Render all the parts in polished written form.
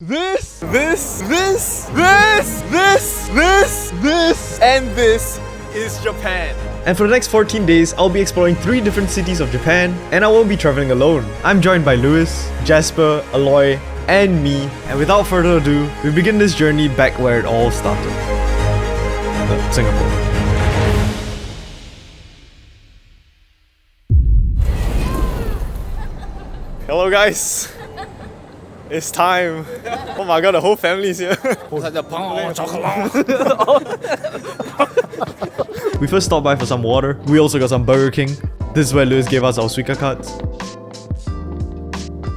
This, and this is Japan. And for the next 14 days, I'll be exploring 3 different cities of Japan, and I won't be traveling alone. I'm joined by Lewis, Jasper, Aloy, and me, and without further ado, we begin this journey back where it all started. Singapore. Hello guys, it's time. Oh my god, the whole family's here. We first stopped by for some water. We also got some Burger King. This is where Lewis gave us our Suica cards.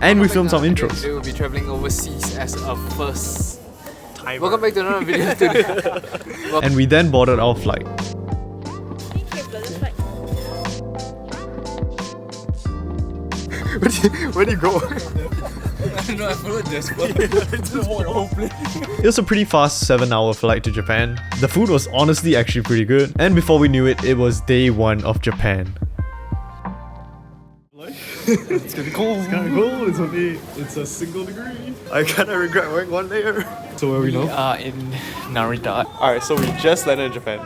And we filmed some intros. We will be traveling overseas as a first time. Welcome back to another video today. And we then boarded our flight. Where do you go? I don't know, I followed Jasper. It was a pretty fast 7-hour flight to Japan. The food was honestly actually pretty good. And before we knew it, it was day 1 of Japan. It's gonna be cold. It's gonna be cold. It's a single degree. I kinda regret wearing one layer. So where are we now? We are in Narita. Alright, so we just landed in Japan.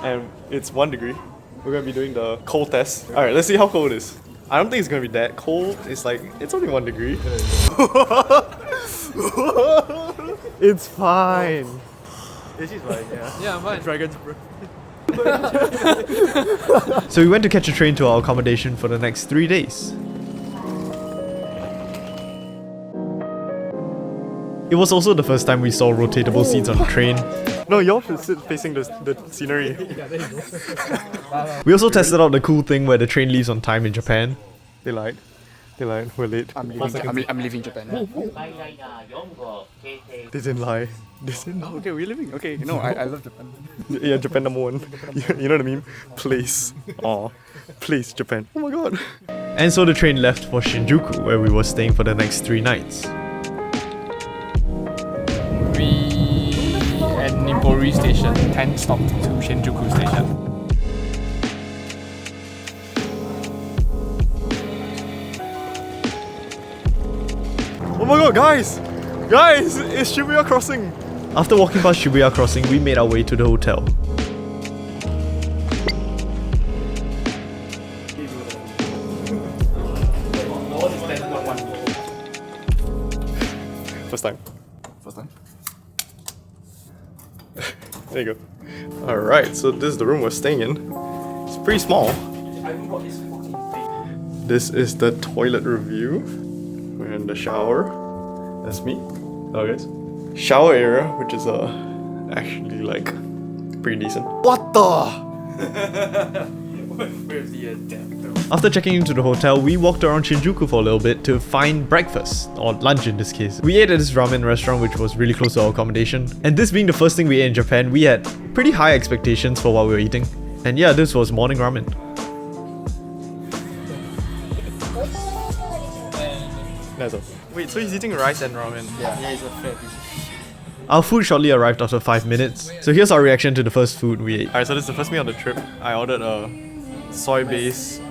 And it's 1 degree. We're gonna be doing the cold test. Alright, let's see how cold it is. I don't think it's gonna be that cold. It's like, it's only 1 degree. It's fine. This is fine, yeah. Yeah, I'm fine. Dragon's breath. So we went to catch a train to our accommodation for the next 3 days. It was also the first time we saw rotatable seats on the train. No, y'all should sit facing the scenery. We also tested out the cool thing where the train leaves on time in Japan. They lied, we're late. I'm leaving Japan. They didn't lie. They didn't lie. Okay, we're leaving. Okay, no, I love Japan. Yeah, Japan #1. You know what I mean? Place. Aw. Place, Japan. Oh my god. And so the train left for Shinjuku, where we were staying for the next 3 nights. We at Nippori station, 10 stop to Shinjuku station. Oh my god, guys! Guys, it's Shibuya Crossing! After walking past Shibuya Crossing, we made our way to the hotel. First time. There you go. Alright, so this is the room we're staying in. It's pretty small. This is the toilet review. We're in the shower. That's me. Oh guys. Shower area, which is actually like pretty decent. What the? After checking into the hotel, we walked around Shinjuku for a little bit to find breakfast, or lunch in this case. We ate at this ramen restaurant which was really close to our accommodation. And this being the first thing we ate in Japan, we had pretty high expectations for what we were eating. And yeah, this was morning ramen. That's all. Wait, so he's eating rice and ramen? Yeah, it's a fair piece. Our food shortly arrived after 5 minutes. So here's our reaction to the first food we ate. Alright, so this is the first meal on the trip. I ordered a soy-based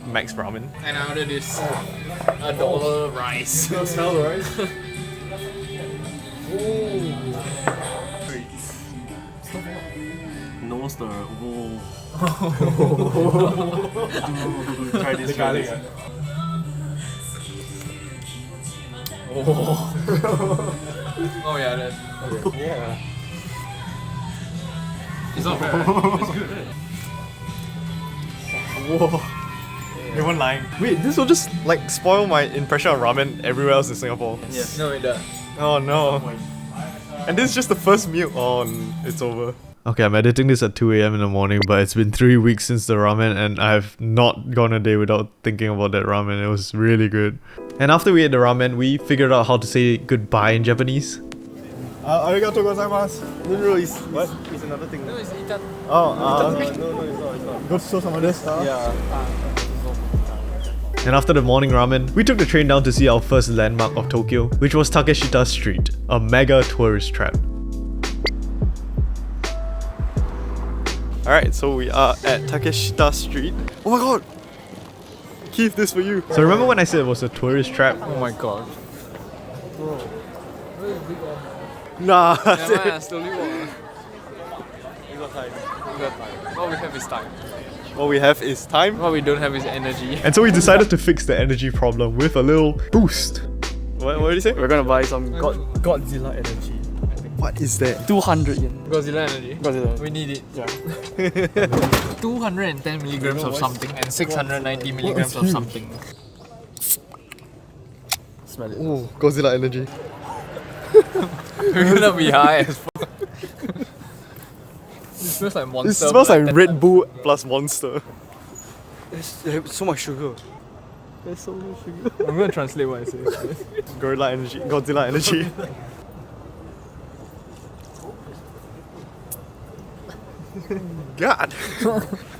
max ramen. And I ordered this $1 rice. You smell the rice? No stir. Whoa. Try this, try this. Oh yeah, that. Yeah. It's not bad. It's good. Whoa. They weren't lying. Wait, this will just like spoil my impression of ramen everywhere else in Singapore. Yes. No, it does. Oh no. And this is just the first meal. Oh, it's over. Okay, I'm editing this at 2 AM in the morning, but it's been 3 weeks since the ramen and I've not gone a day without thinking about that ramen. It was really good. And after we ate the ramen, we figured out how to say goodbye in Japanese. Arigatou gozaimasu. No, it's what? It's another thing. No, it's itan. Oh, no, it's not. Gochusou-sama desu. Yeah. And after the morning ramen, we took the train down to see our first landmark of Tokyo, which was Takeshita Street, a mega tourist trap. Alright, so we are at Takeshita Street. Oh my god! Keith, this for you. So remember when I said it was a tourist trap? Oh my god. Nah. Never mind, slowly walk. We got time. What we have is time. What we have is time. What we don't have is energy. And so we decided to fix the energy problem with a little boost. What did you say? We're gonna buy some Godzilla energy. What is that? 200 yen. Godzilla energy. Godzilla. We need it. Yeah. 210 milligrams of something and 690 milligrams of something. Smell it. Oh, Godzilla energy. We're gonna be high as fuck. It smells like Monster. It smells like Red Bull plus Monster. There's so much sugar. There's so much sugar. I'm gonna translate what I say. Gorilla energy. Godzilla energy. God.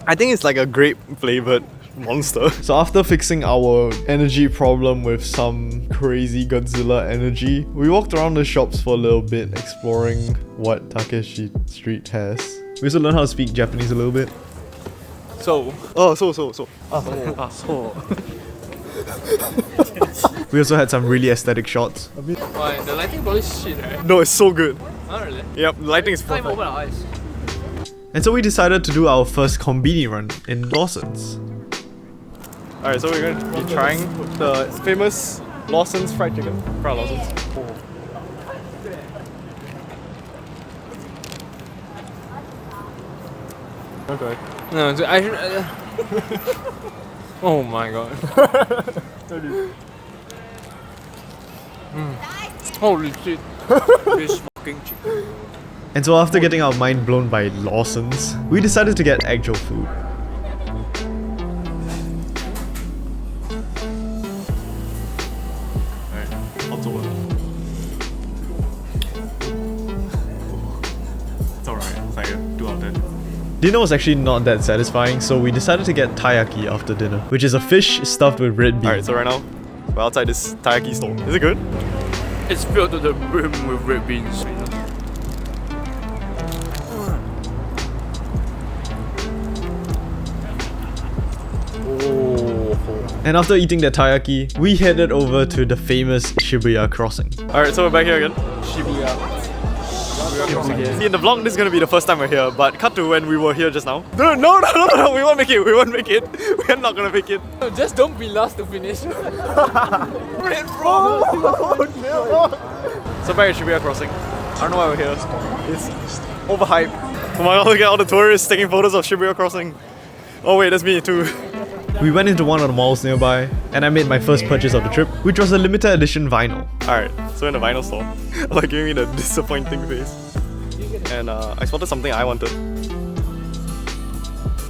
I think it's like a grape flavored Monster. So after fixing our energy problem with some crazy Godzilla energy, we walked around the shops for a little bit, exploring what Takeshita Street has. We also learned how to speak Japanese a little bit. So, We also had some really aesthetic shots. why? The lighting probably shit, right? No, it's so good. Not really. Yep, the lighting is Time perfect. open our eyes. And so we decided to do our first kombini run in Lawson's. Alright, so we're going to be trying the famous Lawson's fried chicken. Fried Lawson's. Okay. No, so I should. Oh my god. Holy shit. This fucking chicken. And so after getting our mind blown by Lawson's, we decided to get actual food. It's alright. It's like a 2 out of 10. Dinner was actually not that satisfying, so we decided to get taiyaki after dinner, which is a fish stuffed with red bean. Alright, so right now, we're outside this taiyaki store. Is it good? It's filled to the brim with red beans. And after eating that taiyaki, we headed over to the famous Shibuya Crossing. Alright, so we're back here again. Shibuya. See, in the vlog, this is gonna be the first time we're here, but cut to when we were here just now. No, we won't make it, we won't make it. We're not gonna make it. No, just don't be last to finish. So back at Shibuya Crossing. I don't know why we're here. It's overhyped. Oh my god, look at all the tourists taking photos of Shibuya Crossing. Oh wait, that's me too. We went into one of the malls nearby, and I made my first purchase of the trip, which was a limited edition vinyl. Alright, so in the vinyl store, like giving me the disappointing face. And I spotted something I wanted.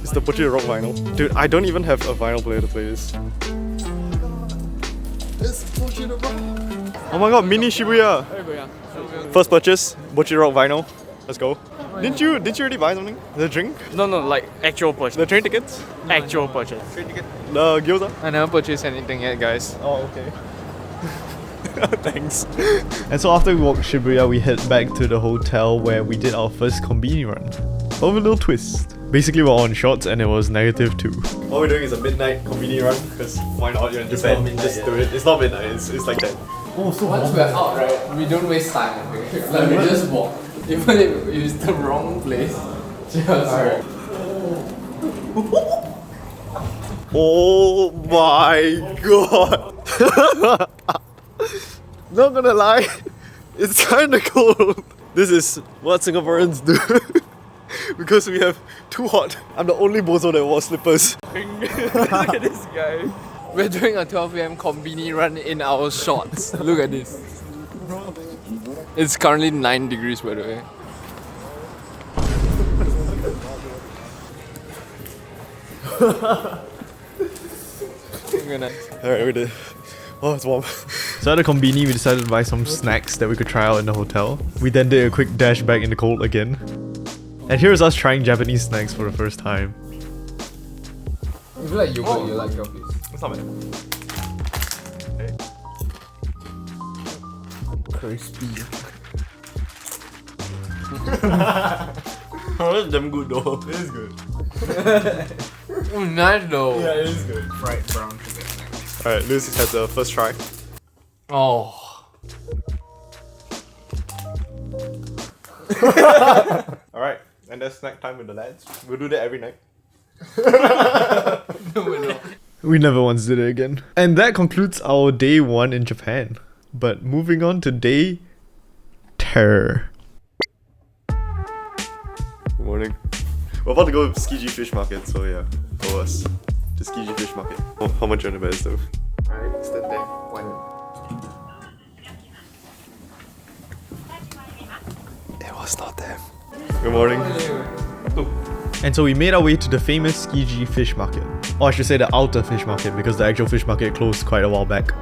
It's the Butcher Rock vinyl. Dude, I don't even have a vinyl player to play this. Oh my god, mini Shibuya! First purchase, Butcher Rock vinyl. Let's go. Did you already buy something? The drink? No, like actual purchase. The train tickets? Actual purchase. The gyoza? I never purchased anything yet, guys. Oh, okay. Thanks. And so after we walked Shibuya, we head back to the hotel where we did our first kombini run. But with a little twist. Basically we're on shorts and it was -2. What we're doing is a midnight convenience run, because why not? You're in Japan, just do it. It's not midnight, it's like that. Once we're out, right, we don't waste time, okay? Like we just walk. Even if it's the wrong place, just walk. Oh my god! Not gonna lie, it's kinda cold. This is what Singaporeans do. Because we have too hot. I'm the only bozo that wore slippers. Look at this guy. We're doing a 12 AM kombini run in our shorts. Look at this. It's currently 9 degrees, by the way. Alright, we did. Oh, it's warm. So at the kombini, we decided to buy some snacks that we could try out in the hotel. We then did a quick dash back in the cold again. And here's us trying Japanese snacks for the first time. If you like yogurt, you like your place. It's not bad. Crispy. Oh, that's damn good though. It is good. Oh, nice though. Yeah, it is good. Fried brown sugar. Alright, Luis has the first try. Oh. Alright, and that's snack time with the lads. We'll do that every night. No, we're not. We never once did it again. And that concludes our day 1 in Japan. But moving on to day 2. Good morning. We're about to go to Tsukiji Fish Market, so yeah, for us. To Tsukiji Fish Market. Oh, how much you want to buy stuff? Alright, stand there. 1. It was not them. Good morning. And so we made our way to the famous Tsukiji Fish Market. Or I should say the outer fish market, because the actual fish market closed quite a while back.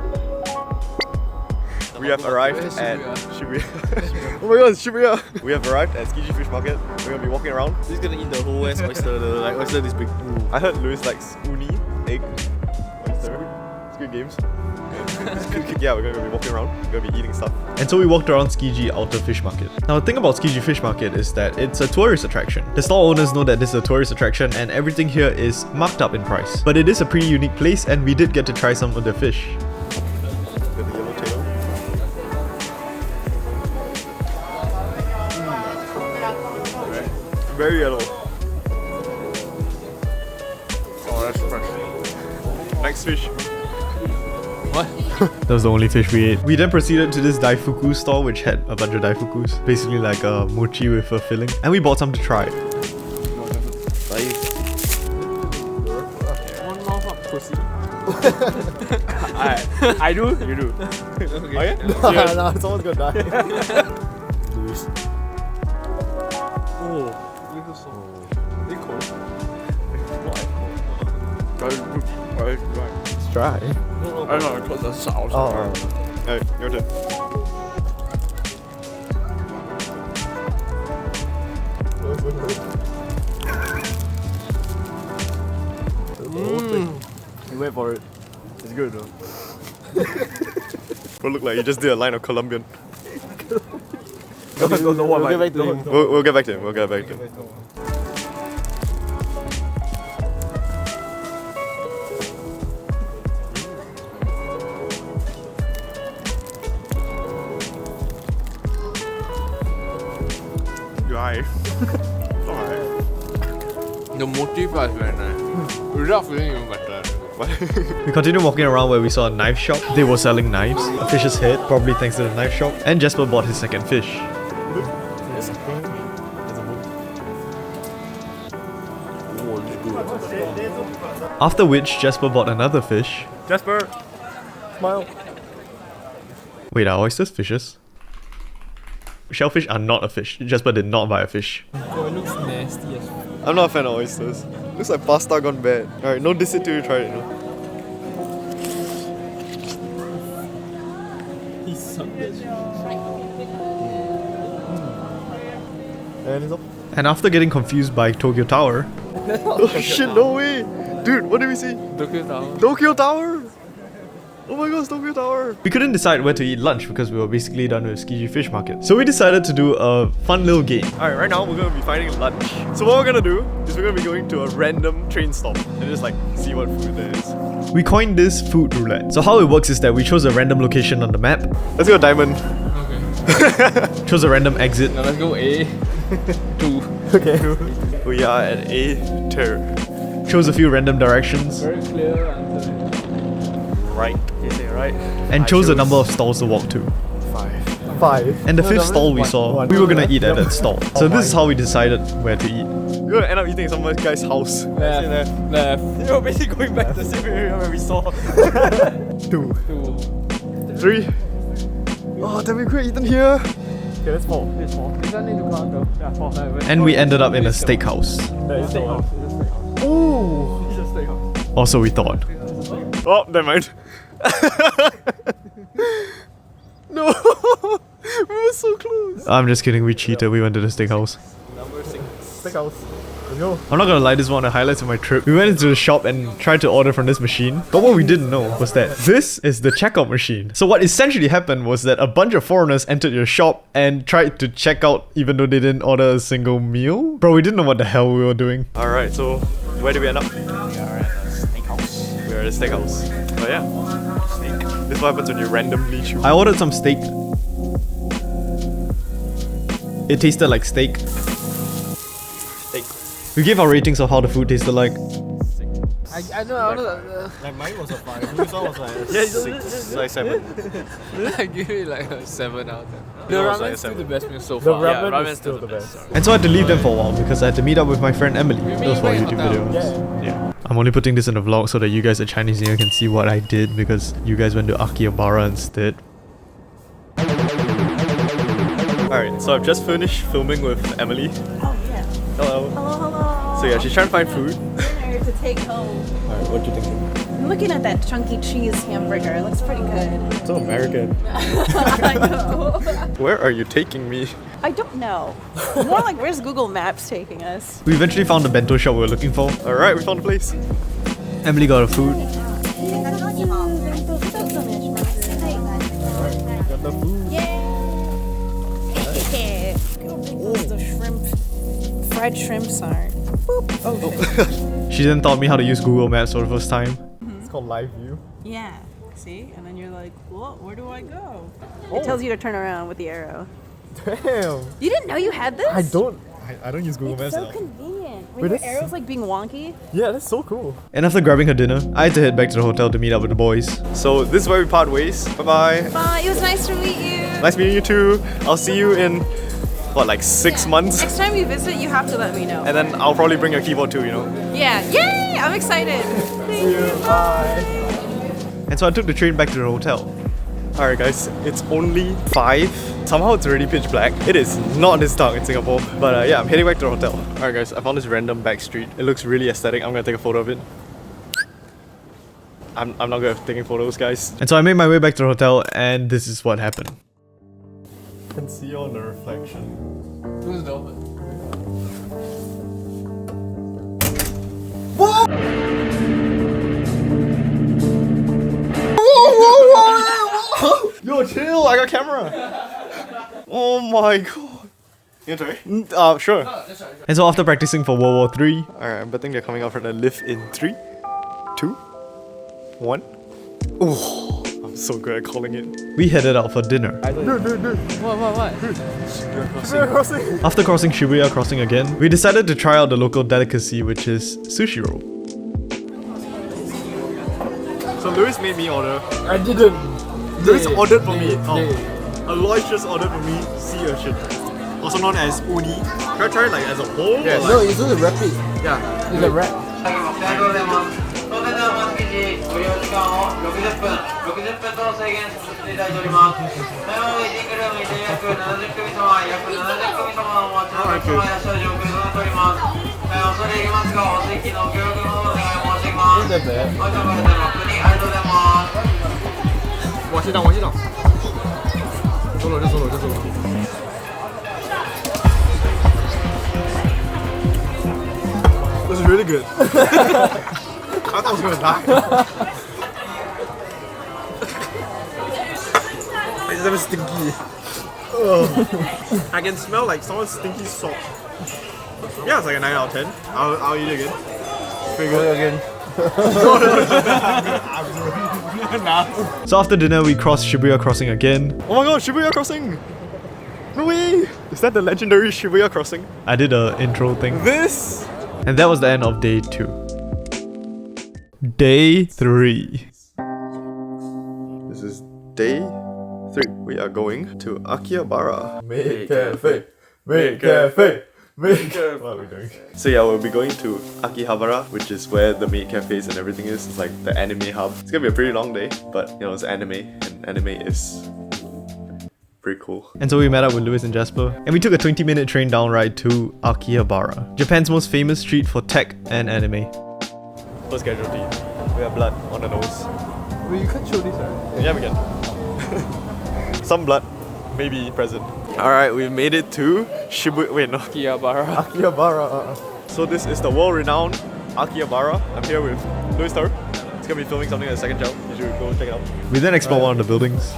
We have arrived Where's at Shibuya? Shibuya. Oh my god, Shibuya! We have arrived at Tsukiji Fish Market. We're gonna be walking around. He's gonna eat the whole West oyster, the oyster this big. I heard Louis likes uni, egg, oyster. Squid Games. Yeah, we're gonna be walking around. We're gonna be eating stuff. And so we walked around Tsukiji Outer Fish Market. Now the thing about Tsukiji Fish Market is that it's a tourist attraction. The stall owners know that this is a tourist attraction and everything here is marked up in price. But it is a pretty unique place and we did get to try some of the fish. Got the yellow tail. Very yellow. Oh, that's fresh. Next fish. What? That was the only fish we ate. We then proceeded to this daifuku stall which had a bunch of daifukus. Basically like a mochi with a filling. And we bought some to try. One mouth up, pussy. I do, you do. Okay. No, someone's gonna die. Louis. Oh, look at so. They cold. Let's try. I don't know, because the sauce. Alright, your turn. You wait for it. It's good though. Will look like you just did a line of Colombian. We'll get back to him. We'll get back to him. We'll get back to him. Alright. The mochi part is very nice. Without feeling even better. We continued walking around where we saw a knife shop. They were selling knives, a fish's head, probably thanks to the knife shop, and Jasper bought his second fish. After which, Jasper bought another fish. Jasper, smile. Wait, are oysters fishes? Shellfish are not a fish. Jasper did not buy a fish. Oh, it looks nasty as fuck. I'm not a fan of oysters. Looks like pasta gone bad. Alright, no diss it till you try it. No? He sucked. And it's up. And after getting confused by Tokyo Tower, Oh shit, no way! Dude, what did we see? Tokyo Tower. Tokyo Tower! Oh my god, it's Tokyo Tower! we couldn't decide where to eat lunch because we were basically done with Tsukiji Fish Market. So we decided to do a fun little game. Alright, right now we're gonna be finding lunch. So what we're gonna do is we're gonna be going to a random train stop and just like see what food there is. We coined this food roulette. So how it works is that we chose a random location on the map, Let's go Diamond. Okay. chose a random exit, Now let's go A. 2. Okay. We are at A tier. chose a few random directions, Very clear answer. Right. You say right? and chose a number of stalls to walk to. 5. And the fifth stall we saw, we were gonna eat at that stall. So this is how we decided where to eat. We're gonna end up eating at some guy's house. Left. You're basically going back to the same area where we saw. 2. 2. 3. Oh, damn, we could have eaten here. Okay, that's 4. That's 4. This one need to count though. Yeah, 4. And we ended up in a steakhouse. That is steakhouse. Ooh. It's a steakhouse. Or so we thought. Oh, never mind. No. We were so close. I'm just kidding, we cheated, we went to the steakhouse. Number 6. Steakhouse. Let's go. I'm not gonna lie, this is one of the highlights of my trip. We went into the shop and tried to order from this machine, but what we didn't know was that this is the checkout machine. So what essentially happened was that a bunch of foreigners entered your shop and tried to check out even though they didn't order a single meal. Bro, we didn't know what the hell we were doing. Alright, so where did we end up? We are at steakhouse. We're at a steakhouse. Oh yeah. Steak. This is what happens when you randomly choose. I ordered some steak. It tasted like steak. Steak. We gave our ratings of how the food tasted like. I know. Like mine was a 5. This one was like a Yeah, 6. like 7. I give it like a 7 out of 10. The No, it's like a ramen's still 7. the best meal so The far. ramen ramen's is still the best. And so I had to leave them for a while because I had to meet up with my friend Emily. meet Those for our back YouTube hotel. videos. Yeah. I'm only putting this in a vlog so that you guys at Chinese New Year can see what I did because you guys went to Akihabara instead. Alright, so I've just finished filming with Emily. Oh yeah. Hello. Hello, hello. So yeah, she's trying to find food. Dinner to take home. Alright, what do you think? I'm looking at that chunky cheese hamburger. It looks pretty good. So American. I know. Where are you taking me? I don't know. More like where's Google Maps taking us? We eventually found the bento shop we were looking for. Alright, we found the place. Emily got her food. Got the food. Yeah. Look how big those shrimp, fried shrimps are. Boop. Oh. She then taught me how to use Google Maps for the first time. It's called live view. Yeah. See? And then you're like, well, where do I go? It tells you to turn around with the arrow. Damn. You didn't know you had this? I don't use Google It's Maps so now. convenient. Wait, When your that's arrow's so- like being wonky. Yeah, that's so cool. And after grabbing her dinner, I had to head back to the hotel to meet up with the boys. So this is where we part ways. Bye bye. Bye. It was nice to meet you. Nice meeting you too. I'll see you in what, like 6 months? Next time you visit, you have to let me know. And then I'll probably bring a keyboard too, you know. Yeah. Yay! I'm excited. Thank you. Bye. And so I took the train back to the hotel. Alright guys, it's only 5. Somehow it's already pitch black. It is not this dark in Singapore. But yeah, I'm heading back to the hotel. Alright guys, I found this random back street. It looks really aesthetic. I'm gonna take a photo of it. I'm not good at taking photos, guys. And so I made my way back to the hotel and this is what happened. You can see on the reflection. Who's the open? Yo, chill! I got camera! Oh my god. You want to try? Sure. And so after practicing for World War III, Alright, I'm betting they're coming out for the lift in 3, 2, 1. Oh, I'm so good at calling it. we headed out for dinner. What? Shibuya Crossing. After crossing Shibuya Crossing again, we decided to try out the local delicacy which is Sushi Roll. So Louis made me order. I didn't. Louis ordered for me. Aloy just ordered for me sea urchin, also known as uni. Should I try it like as a whole? Yes. Or No, like, it's just a wrap it. yeah. It's a wrap. 当店では満席時ご利用時間を60分と制限させていただいております。対応ウェイティングルームにて約70組様、約70組様のお待ちのお客様いらっしゃる状況となっております。恐れ入りますが、お席のご協力の方お願い申し上げます。 Isn't that bad? 本日はこれで6人ありがとうございます。我先等。就走了。 This is really good. I thought I was gonna die. It's damn stinky. I can smell like someone's stinky salt. Yeah, it's like a 9 out of 10. I'll eat it again. Pretty good. Again. So after dinner, we crossed Shibuya Crossing again. Oh my god, Shibuya Crossing! No way! Is that the legendary Shibuya Crossing? I did a intro thing. This! And that was the end of day 2. Day 3. This is day 3. We are going to Akihabara. Make cafe. Make cafe. Make cafe. What are we doing? So yeah, we'll be going to Akihabara, which is where the maid cafes and everything is. It's like the anime hub. It's gonna be a pretty long day, but you know, it's anime, and anime is pretty cool. And so we met up with Louis and Jasper, and we took a 20-minute train down ride to Akihabara, Japan's most famous street for tech and anime. First casualty. We have blood on the nose. Wait, you can't show this, right? Yeah, we can. Some blood, maybe present. Alright, we made it to Shibuya. Wait, no. Akihabara. Akihabara. So this is the world-renowned Akihabara. I'm here with Louis Tar. He's gonna be filming something at the second show. You should go check it out. We then explored one of the buildings.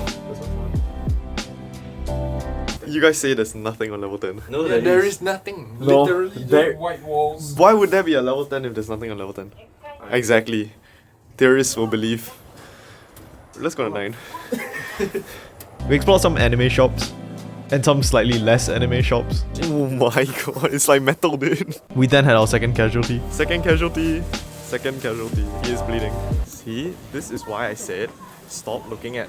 You guys say there's nothing on level 10. No, Yeah, there is nothing. No, Literally, there- just white walls. Why would there be a level 10 if there's nothing on level 10? Exactly. Theorists will believe. Let's go to 9. We explored some anime shops. and some slightly less anime shops. Oh my god, it's like metal, dude. We then had our second casualty. Second casualty. Second casualty. He is bleeding. See, this is why I said stop looking at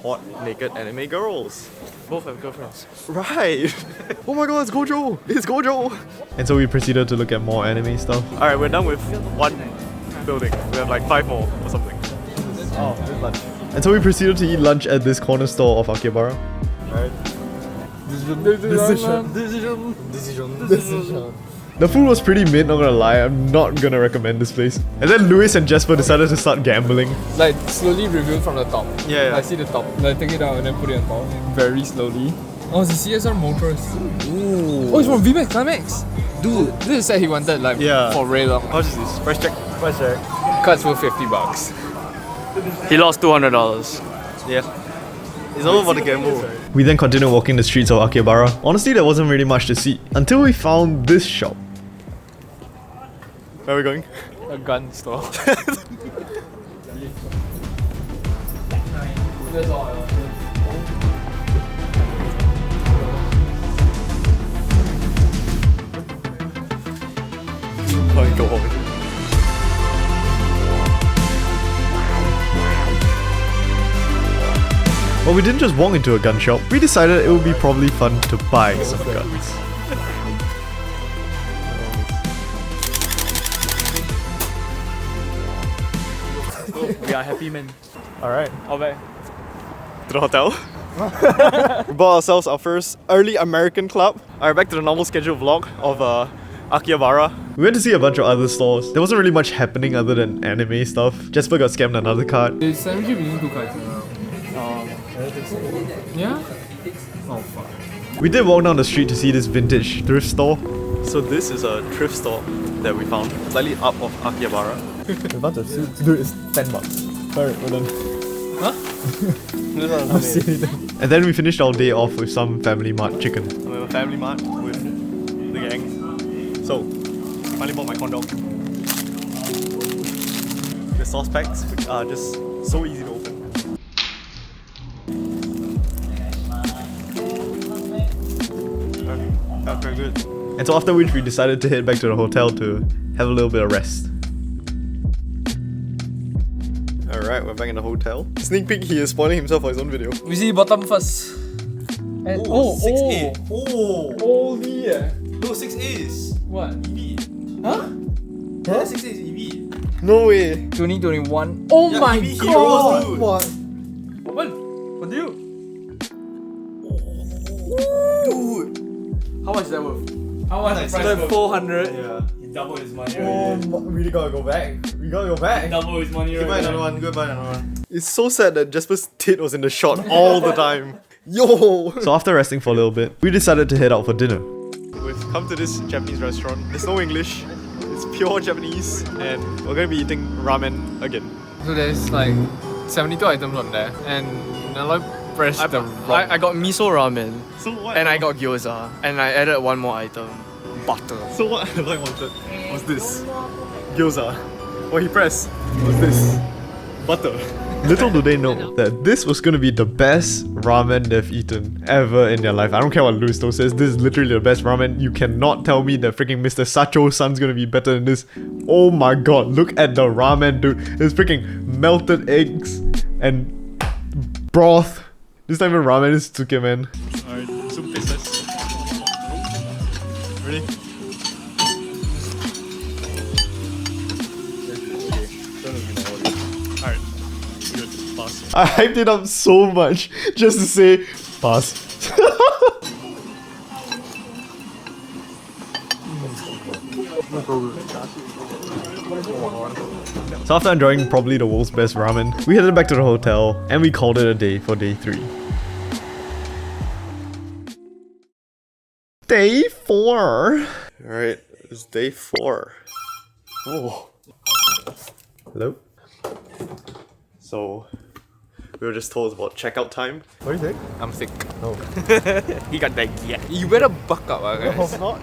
hot naked anime girls. Both have girlfriends. Right. Oh my god, it's Gojo. It's Gojo. And so we proceeded to look at more anime stuff. Alright, we're done with one building. We have like 5 more or something. Oh, this lunch. And so we proceeded to eat lunch at this corner store of Akihabara. Alright. Decision. The food was pretty mid, not gonna lie. I'm not gonna recommend this place. And then Louis and Jasper decided to start gambling. Like slowly reveal from the top. Yeah. I see the top. Like take it out and then put it on top. Very slowly. Oh, it's a CSR Motors. Ooh. Oh, it's from VMAX Climax. Dude, this is a set he wanted like Yeah. for very long. How much is this? Price check. Price check. Cuts for $50. He lost $200. Yeah. It's all about the gamble. We then continued walking the streets of Akihabara. Honestly, there wasn't really much to see until we found this shop. Where are we going? A gun store. Oh my god. But we didn't just walk into a gun shop. We decided it would be probably fun to buy some guns. We are happy men. Alright. All back. To the hotel. We bought ourselves our first early American club. Alright, back to the normal scheduled vlog of Akihabara. We went to see a bunch of other stores. There wasn't really much happening other than anime stuff. Jasper got scammed another card. Is sandwich between 2 cards now? Yeah? Oh fuck. We did walk down the street to see this vintage thrift store. So this is a thrift store that we found slightly up of Akihabara. A bunch of suits. Dude, it's $10. Alright, we're done. I'll see you later. And then we finished our day off with some Family Mart chicken. We have a family mart with the gang. So, finally bought my corn dog. The sauce packs, which are just so easy to open. Felt very good. And so after which we decided to head back to the hotel to have a little bit of rest. Alright, we're back in the hotel. Sneak peek, he is spoiling himself for his own video. We see bottom first. And, 6A. Oh! Holy yeah. No, 6A is What? EV. Huh? Yeah, 6A is EV. No way. 2021. Oh Yeah, my EV Heroes, god! dude. What? What do you? Dude. How much is that worth? How much is the price worth? 400. Yeah. He doubled his money Oh, we really gotta go back. We gotta go back. Double his money Goodbye another one, goodbye another one. It's so sad that Jasper's tit was in the shot all the time. Yo! So after resting for a little bit, we decided to head out for dinner. We've come to this Japanese restaurant. There's no English. It's pure Japanese. And we're gonna be eating ramen again. So there's like 72 items on there. And I pressed the wrong. I got miso ramen So what? and I got gyoza and I added one more item. Butter. So what I wanted was this. Gyoza. What he pressed was this. Butter. Little do they know that this was gonna be the best ramen they've eaten ever in their life. I don't care what Lusto says, this is literally the best ramen. You cannot tell me that freaking Mr. Sacho-san's gonna be better than this. Oh my god, look at the ramen, dude. It's freaking melted eggs and broth. This time in ramen is tsuke, man. Alright, soup tastes. Ready? Alright, good. Pass. I hyped it up so much just to say pass. So after enjoying probably the world's best ramen, we headed back to the hotel and we called it a day for day 3. Day 4. Alright, it's day 4. Oh. Hello? So, we were just told about checkout time. What do you think? I'm sick. He got that yeah. You better buck up, guys. If not.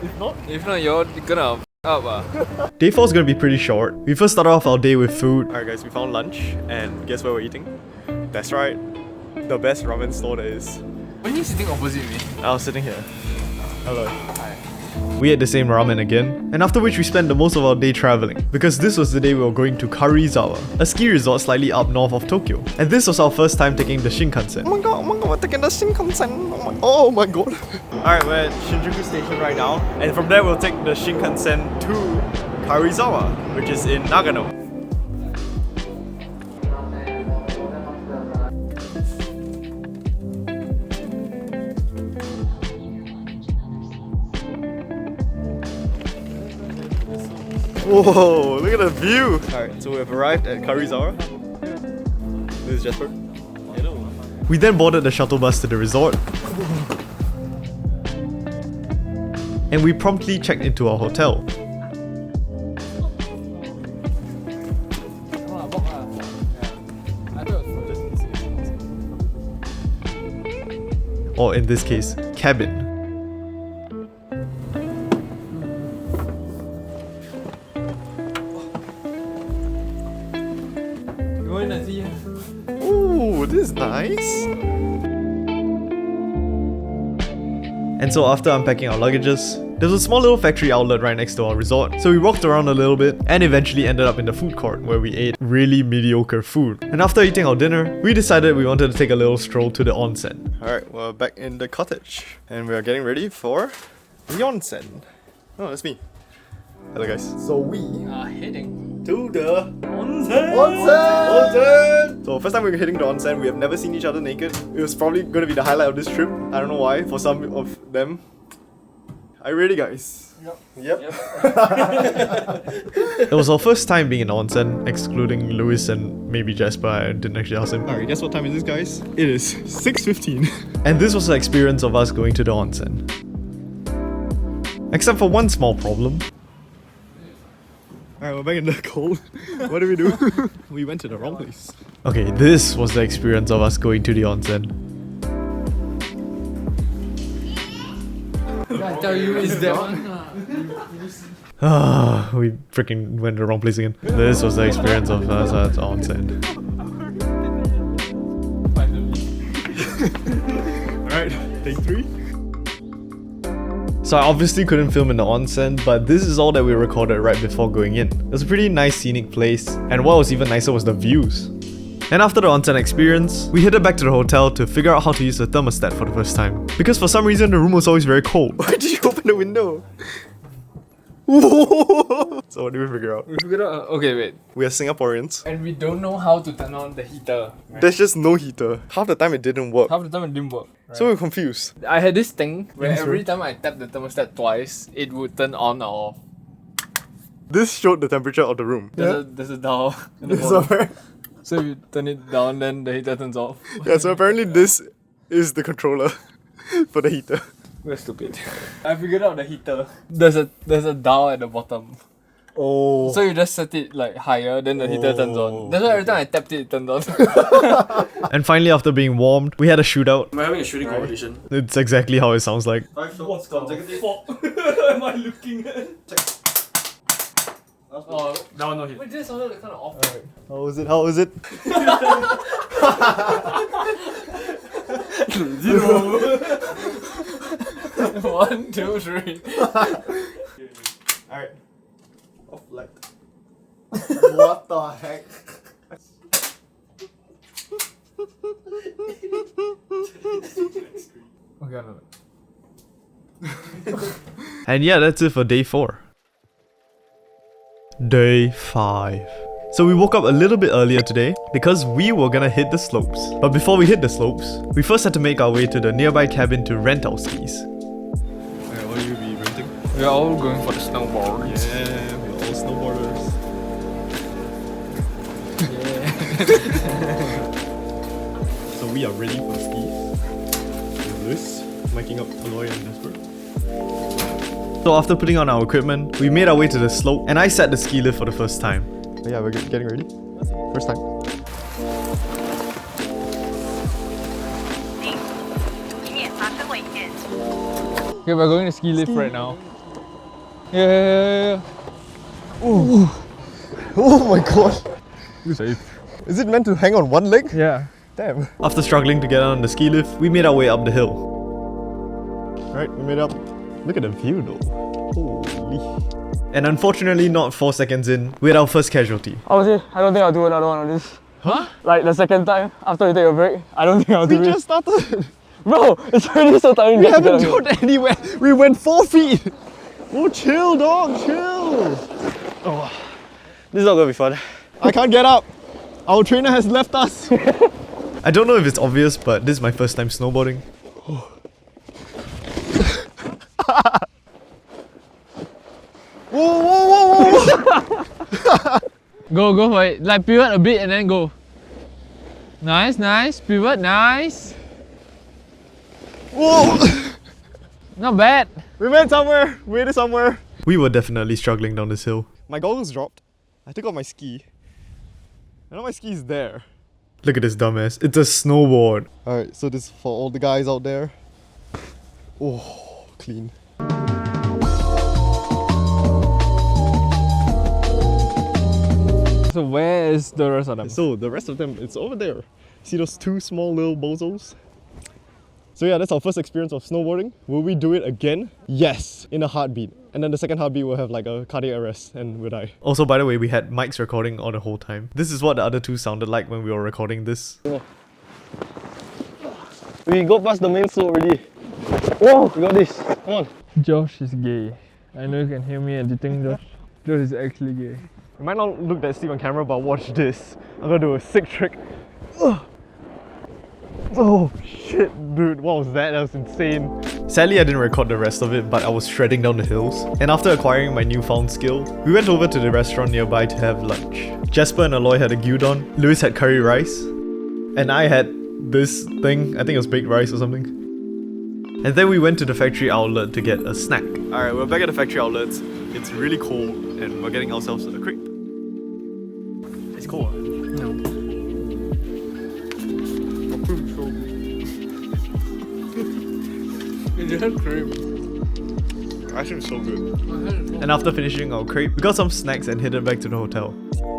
If not, you're gonna up. Day 4 is gonna be pretty short. We first started off our day with food. Alright guys, we found lunch and guess where we're eating? That's right, the best ramen store there is. When you sitting opposite me? I was sitting here. Hello. We ate the same ramen again, and after which we spent the most of our day traveling, because this was the day we were going to Karizawa, a ski resort slightly up north of Tokyo. And this was our first time taking the Shinkansen. Oh my god, we're taking the Shinkansen. Oh my god. Alright, we're at Shinjuku Station right now, and from there we'll take the Shinkansen to Karizawa, which is in Nagano. Whoa, look at the view! Alright, so we have arrived at Karizawa. This is Jasper. We then boarded the shuttle bus to the resort, and we promptly checked into our hotel. Or in this case, cabin. Ooh, this is nice. And so after unpacking our luggages, there's a small little factory outlet right next to our resort, so we walked around a little bit and eventually ended up in the food court where we ate really mediocre food. And after eating our dinner, we decided we wanted to take a little stroll to the onsen. Alright, we're back in the cottage and we are getting ready for the onsen. Oh, that's me. Hello guys. So we Heading. to the onsen! So first time we're hitting the onsen, we have never seen each other naked. It was probably going to be the highlight of this trip. I don't know why, for some of them. Are you ready guys? Yep. It was our first time being in the onsen, excluding Lewis and maybe Jasper. I didn't actually ask him. Alright, guess what time is this guys? It is 6:15. And this was the experience of us going to the onsen. Except for one small problem. Alright, we're back in the cold. What did we do? We went to the wrong place. Okay, this was the experience of us going to the onsen. I tell you, is that one? We freaking went to the wrong place again. This was the experience of us at the onsen. Alright, take 3. So I obviously couldn't film in the onsen, but this is all that we recorded right before going in. It was a pretty nice scenic place, and what was even nicer was the views. And after the onsen experience, we headed back to the hotel to figure out how to use the thermostat for the first time. Because for some reason, the room was always very cold. Why did you open the window? So what did we figure out? We figured out. Okay, wait. We are Singaporeans. And we don't know how to turn on the heater. Right? There's just no heater. Half the time it didn't work. Half the time it didn't work. Right? So we're confused. I had this thing where every time I tap the thermostat twice, it would turn on or off. This showed the temperature of the room. There's a dial in the bottom. So if you turn it down, then the heater turns off. Yeah, so apparently this is the controller for the heater. We're stupid. I figured out the heater. There's a dial at the bottom. Oh. So you just set it like higher, then the heater turns on. That's why every time I tapped it, it turned on. And finally, after being warmed, we had a shootout. Am I having a shooting competition? It's exactly how it sounds like. What's consecutive? Am I looking at? Oh, That one no hit. wait, this sounded kind of off. How is it? How is it? 1, 2, 3. Alright. Off light. What the heck? Okay, no. And yeah, that's it for day 4. Day 5. So we woke up a little bit earlier today because we were gonna hit the slopes. But before we hit the slopes, we first had to make our way to the nearby cabin to rent our skis. Alright, what will you be renting? We're all going for the snowboard. Yeah, we're all snowboarders. So we are ready for skis. With this, miking up Aloy and Jasper. So after putting on our equipment, we made our way to the slope and I sat the ski lift for the first time. Yeah, we're getting ready. First time. Okay, we're going to ski lift right now. Yeah. Oh my god. Safe. Is it meant to hang on one leg? Yeah. Damn. After struggling to get on the ski lift, we made our way up the hill. Right, we made up. Look at the view though. Holy. And unfortunately, not 4 seconds in, we had our first casualty. Honestly, I don't think I'll do another one of this. Huh? Like the second time, after we take a break, I don't think I'll do it. We just started. Bro, it's already so tiring. We haven't gone anywhere. We went 4 feet. Oh, chill, dog, chill. Oh, this is not gonna be fun. I can't get up. Our trainer has left us. I don't know if it's obvious, but this is my first time snowboarding. Whoa, whoa, whoa, whoa. Go for it. Like pivot a bit and then go. Nice, nice. Pivot, nice. Whoa. Not bad. We went somewhere. We went somewhere. We were definitely struggling down this hill. My goggles dropped. I took off my ski. And now my ski is there. Look at this dumbass. It's a snowboard. Alright, so this is for all the guys out there. Oh, clean. So where is the rest of them? So the rest of them, it's over there. See those 2 small little bozos? So yeah, that's our first experience of snowboarding. Will we do it again? Yes, in a heartbeat. And then the second heartbeat will have like a cardiac arrest and we'll die. Also, by the way, we had mics recording all the whole time. This is what the other 2 sounded like when we were recording this. We go past the main slope already. Whoa, we got this. Come on. Josh is gay. I know you can hear me editing Josh. Josh is actually gay. It might not look that steep on camera, but watch this. I'm gonna do a sick trick. Oh shit, dude, what was that? That was insane. Sadly, I didn't record the rest of it, but I was shredding down the hills. And after acquiring my newfound skill, we went over to the restaurant nearby to have lunch. Jasper and Aloy had a gyudon, Lewis had curry rice, and I had this thing, I think it was baked rice or something. And then we went to the factory outlet to get a snack. Alright, we're back at the factory outlets. It's really cold and we're getting ourselves a crepe. It's cold. Actually, it's so good. And after finishing our crepe, we got some snacks and headed back to the hotel.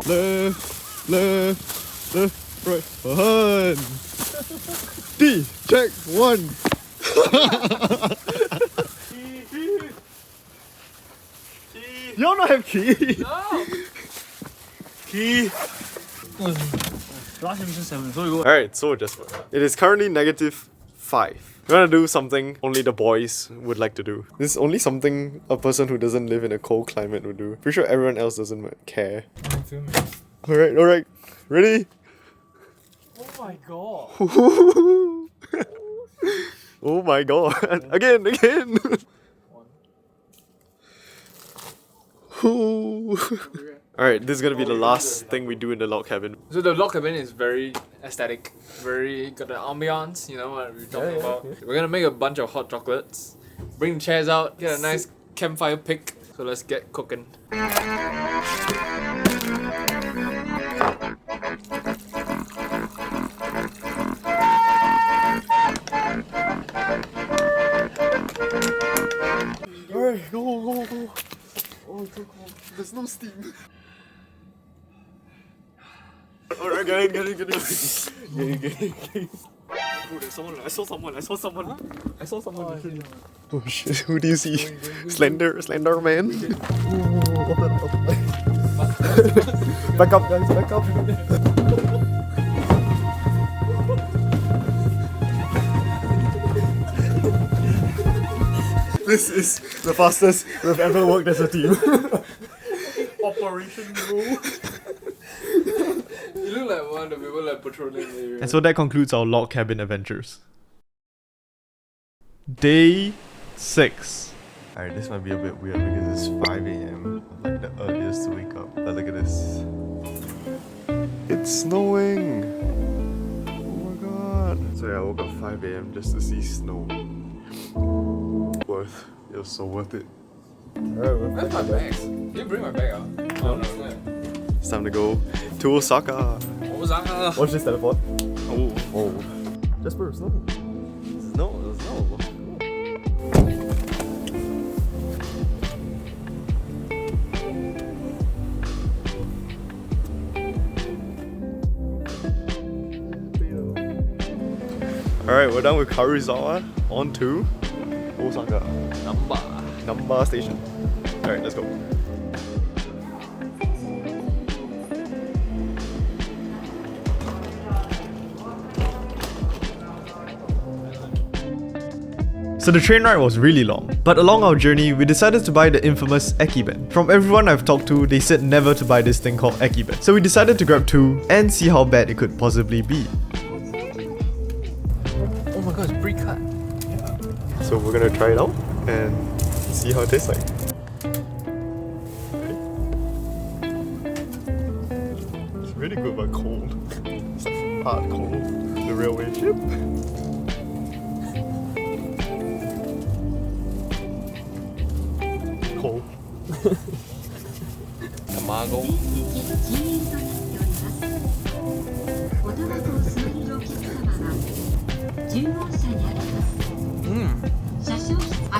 Left, left, left, right, behind. D, check, 1. You don't have key. No. Key. Alright, so Jasper, it is currently -5. We're gonna do something only the boys would like to do. This is only something a person who doesn't live in a cold climate would do. Pretty sure everyone else doesn't care. Alright, ready? Oh my god. Oh my god. Again. Alright, this is gonna be the last thing we do in the log cabin. So the log cabin is very aesthetic, very got the ambiance, you know what we're talking about. We're gonna make a bunch of hot chocolates, bring the chairs out, get a nice campfire pick. So let's get cooking. Alright, go. Oh, it's so cold. There's no steam. Alright, get in. Oh, there's someone. I saw someone. Oh shit, who do you see? Slender man. Back up, guys, back up. This is the fastest we've ever worked as a team. Operation Roll. You look like one of the people like patrolling the area. And so that concludes our log cabin adventures. Day 6. Alright, this might be a bit weird because it's 5 AM, like the earliest to wake up. But look at this. It's snowing! Oh my god. So yeah, I woke up 5 AM just to see snow. It was so worth it. Alright, Where's my bags? Did you bring my bag out? No. it's time to go to Osaka. Osaka. Watch this teleport. Oh. Jasper, snow. Snow. Alright, we're done with Karuizawa. On to Osaka. Namba station. Alright, let's go. So the train ride was really long, but along our journey, we decided to buy the infamous Ekiben. From everyone I've talked to, they said never to buy this thing called Ekiben. So we decided to grab 2 and see how bad it could possibly be. Oh my god, it's pre-cut. So we're gonna try it out and see how it tastes like. It's really good but cold. It's like hard cold. The railway ship. Cold. Tamago.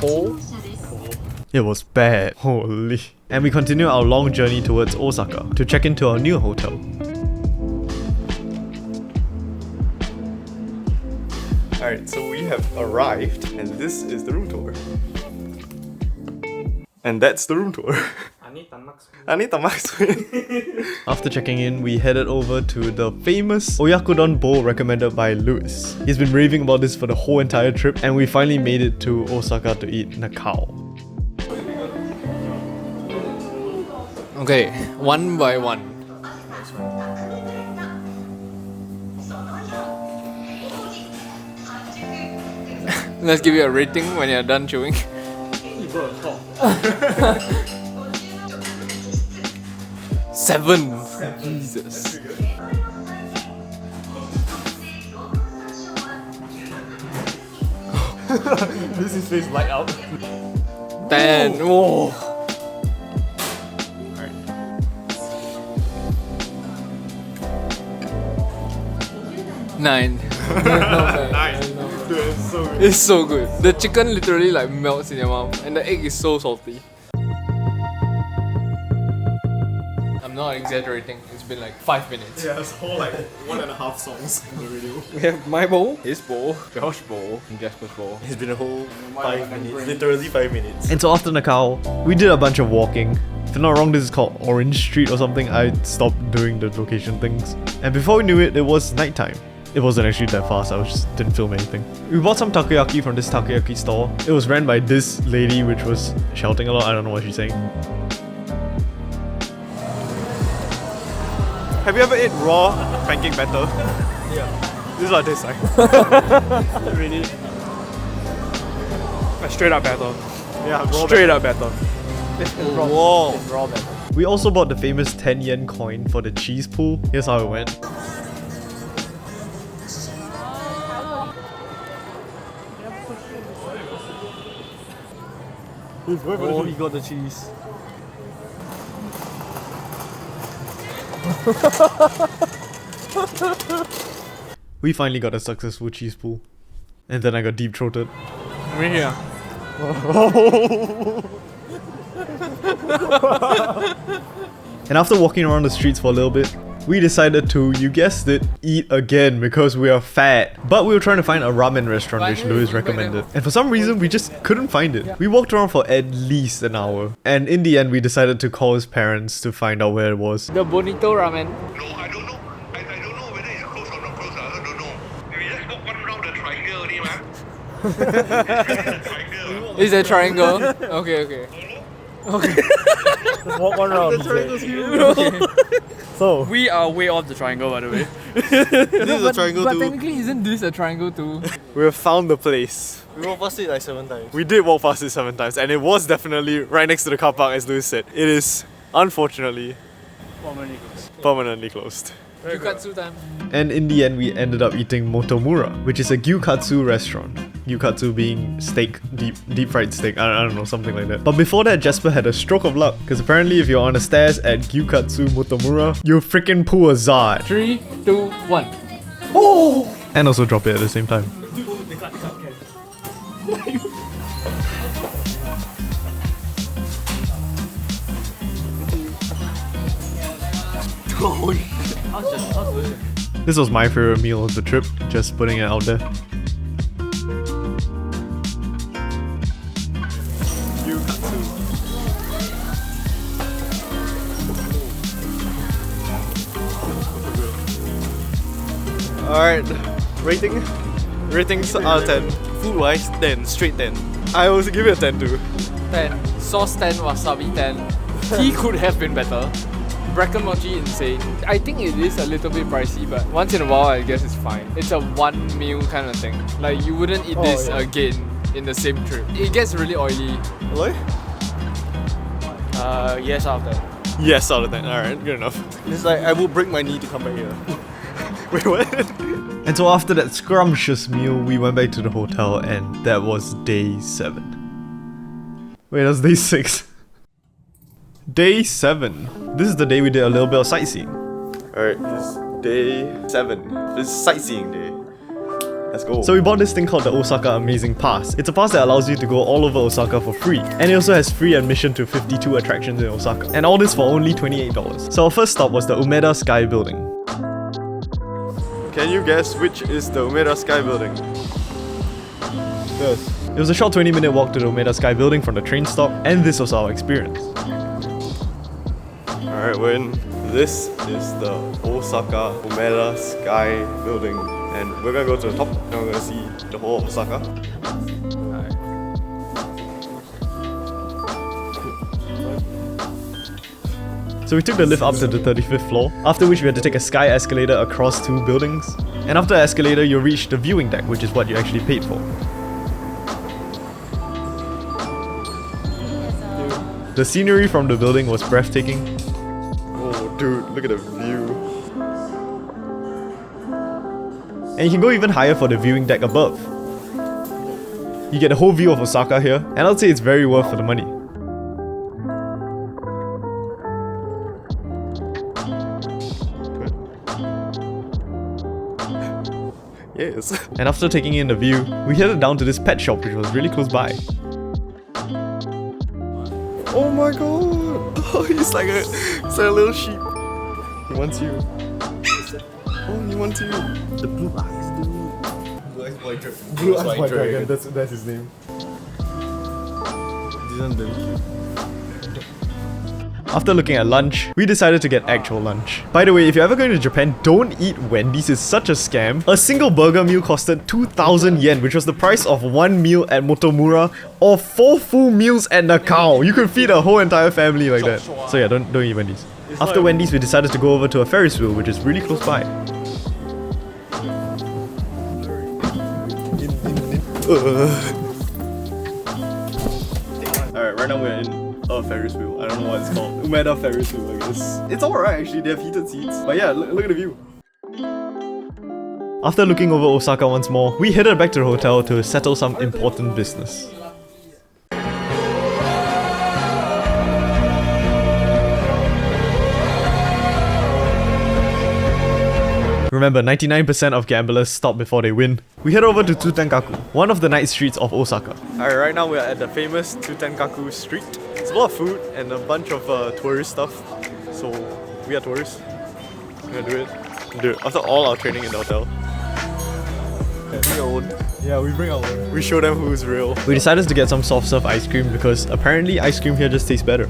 Cold. It was bad, holy. And we continued our long journey towards Osaka to check into our new hotel. Alright, so we have arrived and this is the room tour. And that's the room tour. Anita Max. After checking in, we headed over to the famous Oyakodon bowl recommended by Lewis. He's been raving about this for the whole entire trip, and we finally made it to Osaka to eat nakao. Okay, one by one. Let's give you a rating when you're done chewing. 7. Jesus. This is face light up. 10. Whoa. Nine. Dude, it's so good. It's so good. The chicken literally like melts in your mouth, and the egg is so salty. I'm not exaggerating. It's been like 5 minutes. Yeah, it's whole like 1.5 songs in the video. We have my bowl, his bowl, Josh's bowl, and Jasper's bowl. It's been a whole 5 minutes. Literally 5 minutes. And so after nakao, we did a bunch of walking. If I'm not wrong, this is called Orange Street or something. I stopped doing the location things. And before we knew it, it was nighttime. It wasn't actually that fast, I just didn't film anything. We bought some takoyaki from this takoyaki store. It was ran by this lady which was shouting a lot, I don't know what she's saying. Have you ever ate raw pancake batter? Yeah. This is what it tastes like. Really? A straight up batter. Yeah, raw Straight up batter. Whoa. It's raw batter. We also bought the famous 10 yen coin for the cheese pool. Here's how it went. Oh, he got the cheese. We finally got a successful cheese pool. And then I got deep throated. Right here. And after walking around the streets for a little bit, we decided to, you guessed it, eat again because we are fat. But we were trying to find a ramen restaurant which Louis recommended. And for some reason, we just couldn't find it. We walked around for at least an hour. And in the end, we decided to call his parents to find out where it was. The Bonito ramen. No, I don't know. I don't know whether it's close or not close. I don't know. We just walk one round the triangle only, man. Is a triangle? Okay. Just walk one round. So, We are way off the triangle, by the way. This is a triangle But too. technically, isn't this a triangle too? We have found the place. we walked past it like 7 times. We did walk past it 7 times and it was definitely right next to the car park as Louis said. It is, unfortunately, permanently closed. Gyukatsu time. And in the end, we ended up eating Motomura, which is a gyukatsu restaurant. Gyukatsu being steak, deep fried steak, I don't know, something like that. But before that, Jasper had a stroke of luck, because apparently if you're on the stairs at Gyukatsu Motomura, you freaking pull a zard. 3, 2, 1. And also drop it at the same time. This was my favorite meal of the trip, just putting it out there. Alright, ratings out of 10. Food wise, 10, straight 10. I also give it a 10 too. 10. Sauce 10, wasabi 10. Tea could have been better. Bracken mochi insane. I think it is a little bit pricey, but once in a while I guess it's fine. It's a one meal kind of thing. Like you wouldn't eat this again in the same trip. It gets really oily. Really? Yes, out of 10. Yes, out of 10. Alright, good enough. It's like I will break my knee to come back here. Wait, what? And so after that scrumptious meal, we went back to the hotel, and that was day 7. Wait, that's day 6. Day 7. This is the day we did a little bit of sightseeing. Alright, this is day 7. This is sightseeing day. Let's go. So we bought this thing called the Osaka Amazing Pass. It's a pass that allows you to go all over Osaka for free. And it also has free admission to 52 attractions in Osaka. And all this for only $28. So our first stop was the Umeda Sky Building. Can you guess which is the Umeda Sky Building? Yes. It was a short 20-minute walk to the Umeda Sky Building from the train stop, and this was our experience. Alright, we're in. This is the Osaka Umeda Sky Building. And we're gonna go to the top and we're gonna see the whole of Osaka. So we took the lift up to the 35th floor, after which we had to take a sky escalator across 2 buildings. And after the escalator, you'll reach the viewing deck, which is what you actually paid for. The scenery from the building was breathtaking. Oh dude, look at the view. And you can go even higher for the viewing deck above. You get the whole view of Osaka here, and I'd say it's very worth for the money. Yes. And after taking in the view, we headed down to this pet shop which was really close by. Oh my god! Oh, he's like a little sheep. He wants you. Oh, he wants you. The blue eyes, dude. Blue eyes white dragon. Blue Eyes White Dragon, that's his name. This one's damn cute. After looking at lunch, we decided to get actual lunch. By the way, if you're ever going to Japan, don't eat Wendy's, it's such a scam. A single burger meal costed 2,000 yen, which was the price of 1 meal at Motomura, or 4 full meals at Nakao. You could feed a whole entire family like that. So yeah, don't eat Wendy's. After Wendy's, we decided to go over to a Ferris wheel, which is really close by. Alright, right now we're in a Ferris wheel. I don't know what it's called. Umeda Ferris wheel, I guess. It's alright actually, they have heated seats. But yeah, look at the view. After looking over Osaka once more, we headed back to the hotel to settle some important business. Remember, 99% of gamblers stop before they win. We head over to Tsutenkaku, one of the night streets of Osaka. Alright, right now we're at the famous Tsutenkaku Street. It's a lot of food and a bunch of tourist stuff. So, we are tourists. We're gonna do it. Do it. After all our training in the hotel. Bring our own. Yeah, we bring our own. We show them who's real. We decided to get some soft serve ice cream because apparently ice cream here just tastes better.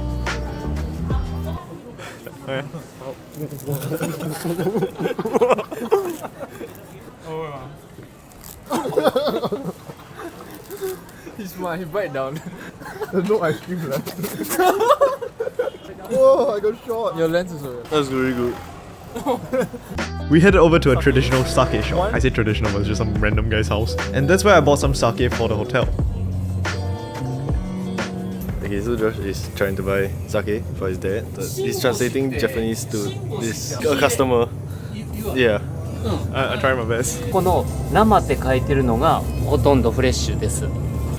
He's smart, he bite down. There's no ice cream left. Whoa, I got shot. Your lens is over. That's really good. We headed over to a traditional sake shop. I say traditional, but it's just some random guy's house. And that's where I bought some sake for the hotel. Okay, so Josh is trying to buy sake for his dad. He's translating Japanese to a customer. Yeah. I try my best. この生って書いてるのがほとんどフレッシュです。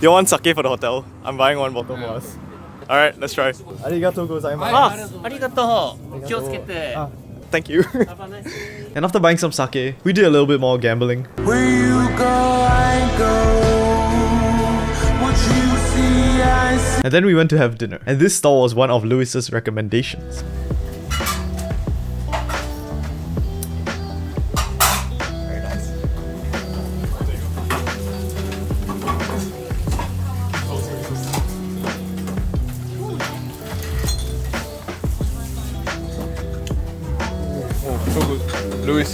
You want sake for the hotel? I'm buying one bottle for us. Alright, let's try. ありがとうございます。ありがとう。気をつけて。 Thank you. And after buying some sake, we did a little bit more gambling. Where you go, I go. What you see, I see. And then we went to have dinner. And this stall was one of Louis's recommendations. Very nice. Oh, so good. Louis,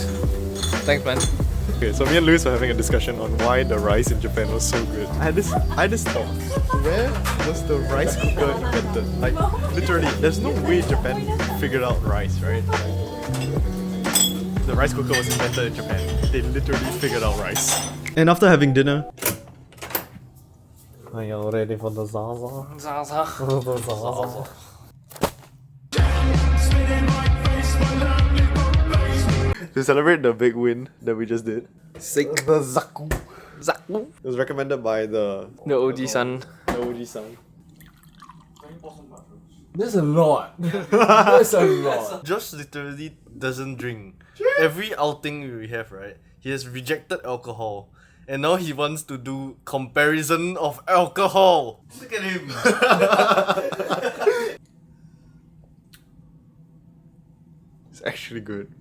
thanks man. Okay, so me and Luis were having a discussion on why the rice in Japan was so good. I had this thought. Where was the rice cooker invented? Like, literally, there's no way Japan figured out rice, right? The rice cooker was invented in Japan. They literally figured out rice. And after having dinner, are you ready for the Zaza? Zaza. Zaza. To celebrate the big win that we just did, the Zaku. Zaku. It was recommended by the Oji-san. The Oji-san. There's a lot. There's a lot. Josh literally doesn't drink. Every outing we have, right? He has rejected alcohol. And now he wants to do comparison of alcohol. Look at him. It's actually good.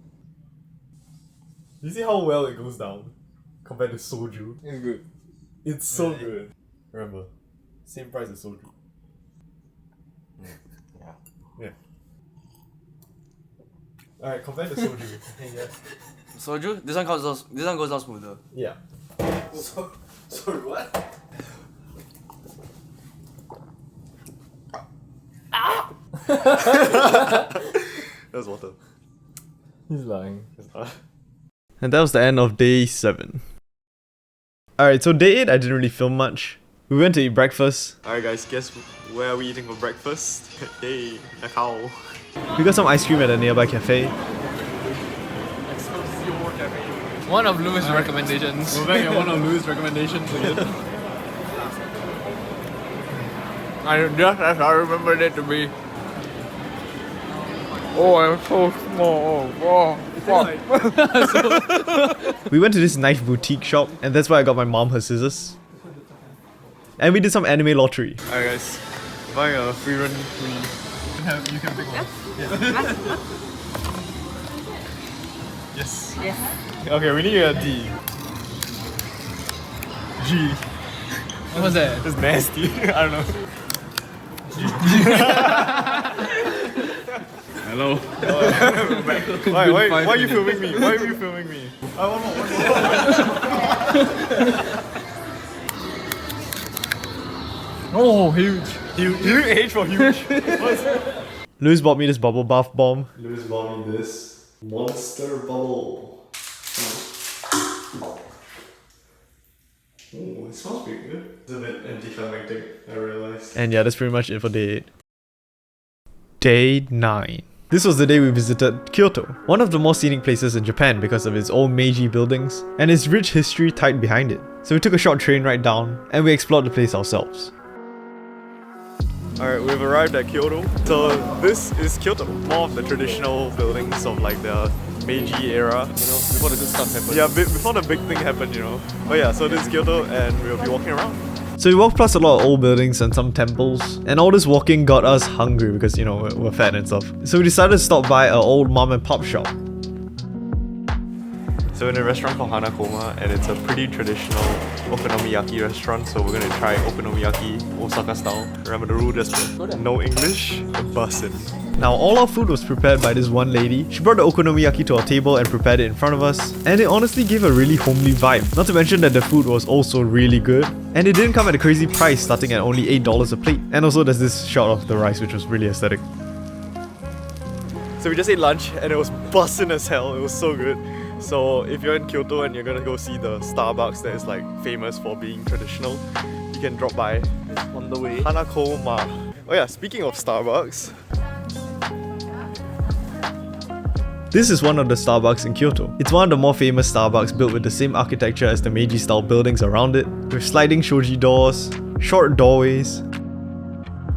You see how well it goes down compared to soju? It's good. It's so good. Remember, same price as soju. Yeah. Alright, compare to soju. Yes. Soju? This one goes down smoother. Yeah. Sorry, what? That was water. He's lying. and that was the end of day 7. Alright, so day 8 I didn't really film much. We went to eat breakfast. Alright guys, guess where are we eating for breakfast? Yay, a cow. We got some ice cream at a nearby cafe. One of Louis' recommendations. We're back at one of Louis' recommendations again. Just as I remembered it to be. Oh, I'm so small. Oh, fuck. We went to this knife boutique shop, and that's where I got my mom her scissors. And we did some anime lottery. Alright guys, buying a free run free. You can pick one. Yes. Yes. Okay, we need a D. G. What's that? It's nasty. I don't know. Hello. Why are you filming me? Why are you filming me? One more. Oh, huge. Huge. H for huge. Louis bought me this bubble bath bomb. Louis bought me this monster bubble. Oh, it smells pretty good. It's a bit anticlimactic, I realized. And yeah, that's pretty much it for day 8. Day 9. This was the day we visited Kyoto, one of the more scenic places in Japan because of its old Meiji buildings and its rich history tied behind it. So we took a short train ride down and we explored the place ourselves. Alright, we've arrived at Kyoto. So this is Kyoto. More of the traditional buildings of like the Meiji era. You know, Before the good stuff happened. yeah, before the big thing happened, you know. But yeah, so this is Kyoto and we'll be walking around. So we walked past a lot of old buildings and some temples, and all this walking got us hungry because, you know, we're fat and stuff. So we decided to stop by an old mom and pop shop. So we're in a restaurant called Hanakoma and it's a pretty traditional okonomiyaki restaurant. So we're gonna try okonomiyaki Osaka style. Remember the rule, just no English, bussin'. Now all our food was prepared by this one lady. She brought the okonomiyaki to our table and prepared it in front of us, and it honestly gave a really homely vibe. Not to mention that the food was also really good, and it didn't come at a crazy price starting at only $8 a plate. And also there's this shot of the rice which was really aesthetic. So we just ate lunch and it was bussin' as hell. It was so good. So if you're in Kyoto and you're gonna go see the Starbucks that is like famous for being traditional, you can drop by on the way. Hanakoma. Oh yeah, speaking of Starbucks, This is one of the Starbucks in Kyoto. It's one of the more famous Starbucks built with the same architecture as the Meiji style buildings around it, with sliding shoji doors, short doorways,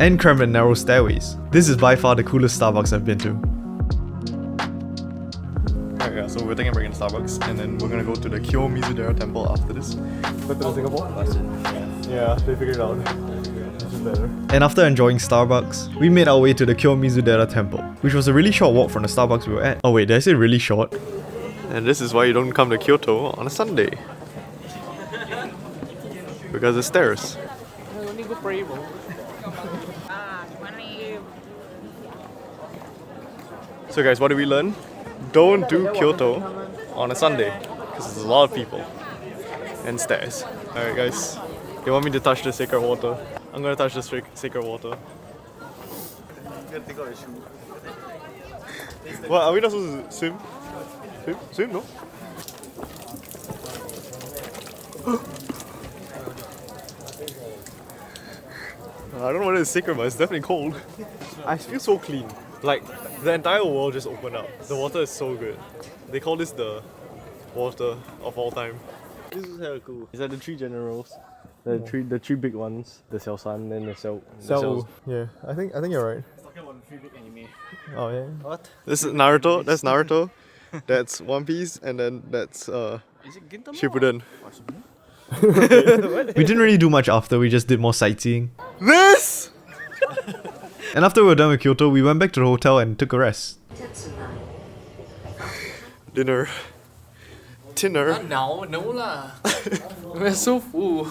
and cramped and narrow stairways. This is by far the coolest Starbucks I've been to. alright, yeah, so we're taking a break in Starbucks and then we're gonna go to the Kyo-Mizudera temple after this. Go to Singapore? Yeah, they figured it out. Which is better. And after enjoying Starbucks, we made our way to the Kyo-Mizudera temple, which was a really short walk from the Starbucks we were at. Oh wait, did I say really short? And this is why you don't come to Kyoto on a Sunday. Because it's stairs. So guys, what did we learn? Don't do Kyoto on a Sunday. because there's a lot of people and stairs. Alright guys, you want me to touch the sacred water? I'm gonna touch the sacred water. You gotta take out your shoe. What, are we not supposed to swim? Swim, no? I don't know whether it's sacred, but it's definitely cold. I feel so clean. Like, the entire world just opened up. The water is so good. They call this the water of all time. This is hella cool. It's like the three generals. The three big ones. The Xiaoshan, then the Xiao. Yeah, I think you're right. Talking about the three big anime. Oh yeah. What? This is Naruto, that's Naruto. That's One Piece, and then that's Shippuden. We didn't really do much after, we just did more sightseeing. This! And after we were done with Kyoto, we went back to the hotel and took a rest. Dinner. No lah. We're so full.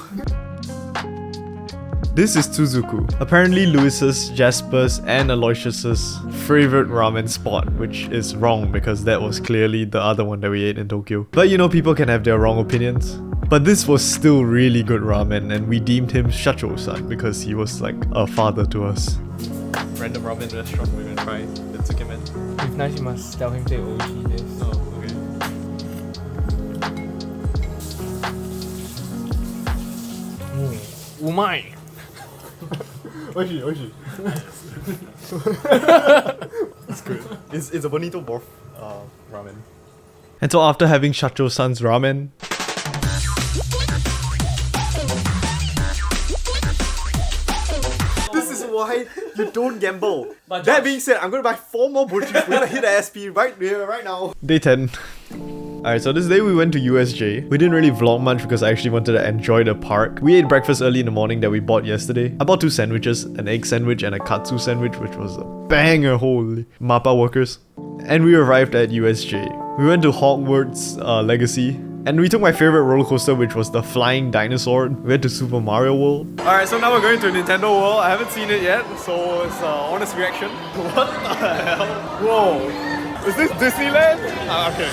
This is Tsuzuku, apparently Louis's, Jasper's and Aloysius's favorite ramen spot, which is wrong because that was clearly the other one that we ate in Tokyo. But you know, people can have their wrong opinions. But this was still really good ramen, and we deemed him Shacho-san because he was like a father to us. Random ramen restaurant we're gonna try. Let's take him in. If nice, you must tell him to OG this. Oh, okay. Umai. Oishi. It's good. It's a bonito borf ramen. And so after having Shacho-san's ramen, this is why you don't gamble. But that being said, I'm gonna buy 4 more bushis. We're gonna hit the SP right here, right now. Day 10. Alright, so this day we went to USJ. We didn't really vlog much because I actually wanted to enjoy the park. We ate breakfast early in the morning that we bought yesterday. I bought 2 sandwiches, an egg sandwich and a katsu sandwich, which was a banger, holy Mappa workers. And we arrived at USJ. We went to Hogwarts Legacy. And we took my favorite roller coaster, which was the Flying Dinosaur. We went to Super Mario World. Alright, so now we're going to Nintendo World. I haven't seen it yet, so it's honest reaction. What the hell? Whoa. Is this Disneyland? Okay.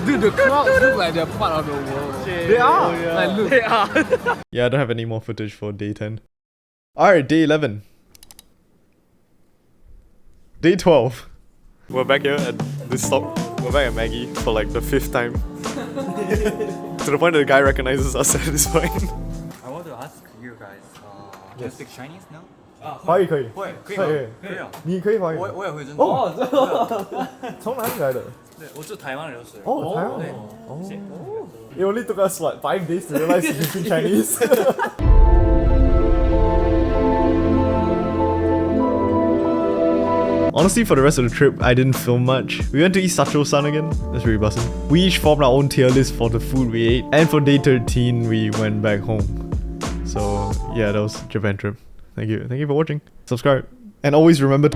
Dude, the clouds look like they're part of the world. They are! Oh, yeah. Like, look. They are. Yeah, I don't have any more footage for day 10. Alright, day 11. Day 12. We're back here at this stop. We're back at Maggie for like the 5th time. To the point that the guy recognizes us at this point. I want to ask you guys, do you speak Chinese now? 华语可以，会可以，可以啊，你可以华语，我也会真的。哦，从哪里来的？对，我住台湾流水。哦，台湾。对，哦。It only took us what 5 days to realize you speak Chinese. Honestly, for the rest of the trip, I didn't film much. We went to eat Sacho-san again. That's really busting. We each formed our own tier list for the food we ate. And for day 13, we went back home. So yeah, that was Japan trip. Thank you for watching. Subscribe. And always remember